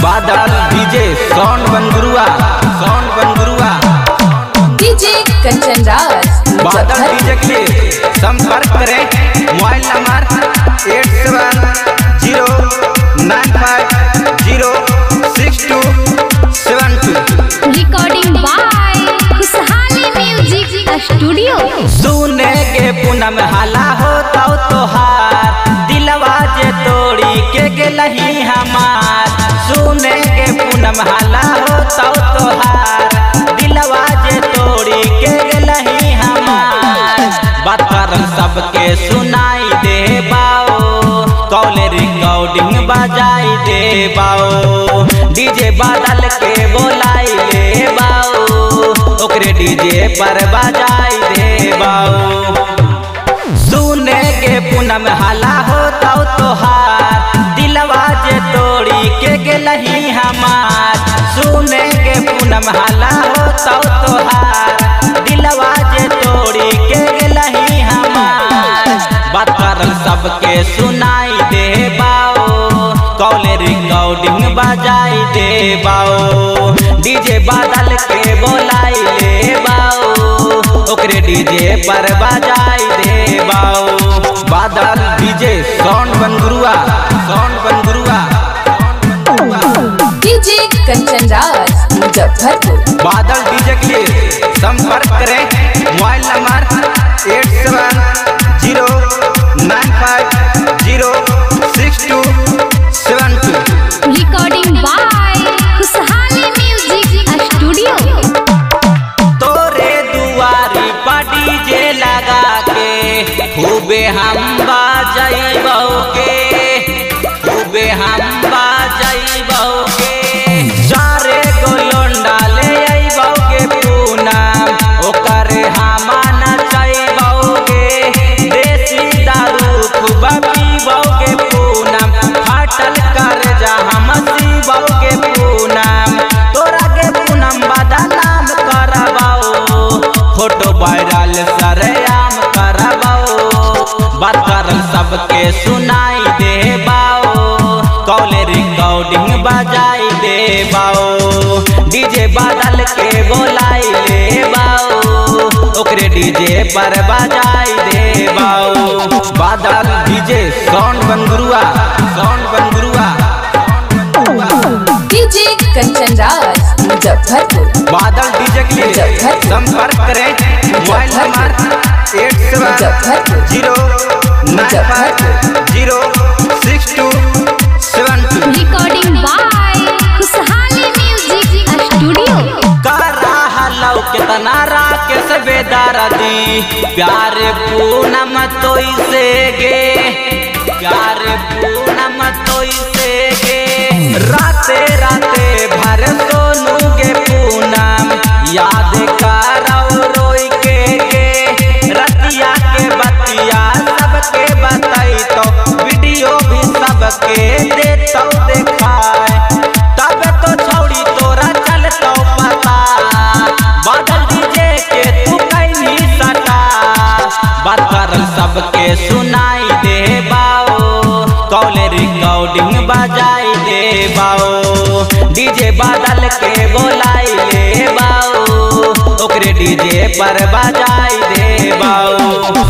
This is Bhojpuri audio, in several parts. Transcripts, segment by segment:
बादल DJ sound बनगुरुआ DJ Kanchan Raj बादल डीजे के लिए संपर्क करें मोबाइल नंबर 8709506272। रिकॉर्डिंग बाय खुशहाली म्यूजिक स्टूडियो। सुने के पूनम हाला होता तोहार दिलवा जे तोड़ी के गेलही हमार। सुने के पूनम हाला होता तोहार दिलवा जे तोड़ी के गेलही हमार। बात करन सबके सुनाई दे बाओ कॉले रिकॉर्डिंग बजाई दे बाओ डीजे बादल के बोलाई ले बाओ ओकरे डीजे पर बजाई दे बाओ। सुने के पूनम हाला होता तोहार दिलवा जे तोड़ी के गेलही हमार। सुने के पूनम हाला होता तोहार दिलवा जे तोड़ी के गेलही हमार। बात करन सबके सुनाई दे बाओ कॉले रिकॉर्डिंग बजाई दे बाओ डीजे बादल के बोलाई ले बाओ ओकरे डीजे पर बजाई दे बाओ। बादल DJ sound बनगुरुआ DJ Kanchan Raj Muzaffarpur. बादल डीजे के लिए संपर्क करें मोबाइल नंबर 8709506272। रिकॉर्डिंग बाय खुशहाली म्यूजिक स्टूडियो। तोरे दुआरी पर डीजे लगा के खूबे हम बजाइबो के चारे गो लोंडा ले आइबो के पूनम ओकरे हम नचैबो के देसी दारू खूब पीबो के पूनम फाटल कर जा हम सीबो के पूनम तोरा के पूनम बदनाम करबो फोटो वायरल सरेआम करबो। बात करन सबके सुनाई दे बाओ कॉले रिकॉर्डिंग बजाई दे बाओ डीजे बादल के बोलाई ले बाओ ओकरे डीजे पर बजाई दे बाओ। बादल DJ sound बनगुरुआ DJ Kanchan Raj Muzaffarpur. बादल डीजे के लिए संपर्क करें मोबाइल नंबर 8709506272। रिकॉर्डिंग बाय खुशहाली म्यूजिक स्टूडियो। करा हलौ कितना राकेश बेदर्दी प्यार पूनम तोई से गे राते भर सोनू के पूनम याद करौ रोई के रतिया के बतिया सबके बताई तो वीडियो भी सबके देतौ देखाए तब तो छौड़ी तोरा चलतौ पता बादल डीजे के तू कैनी सटा। बात करन सबके सुनाई दे बाओ कॉले रिकॉर्डिंग बजाई दे बाओ डीजे बादल के बोलाई ले बाओ ओकरे डीजे पर बजाई दे बाओ।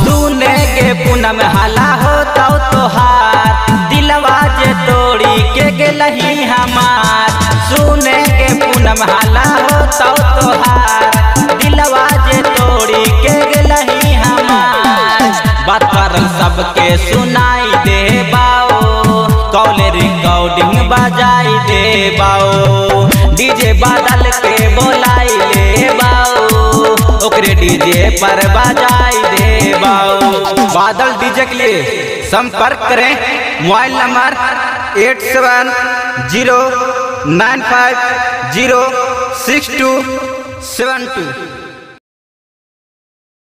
सुने के पूनम हाला होता तोहार दिलवा जे तोड़ी के गेलही हमार। सुने के पूनम हाला होता तोहार दिलवा जे तोड़ी के गेलही हमार। बात करन सबके सुनाई दे बाओ कॉले रिकॉर्डिंग बजाई दे बाओ डीजे बादल के बोलाई ले बाओ ओकरे डीजे पर बजाई दे बाओ। बादल डीजे के लिए संपर्क करें मोबाइल नंबर 8709506272।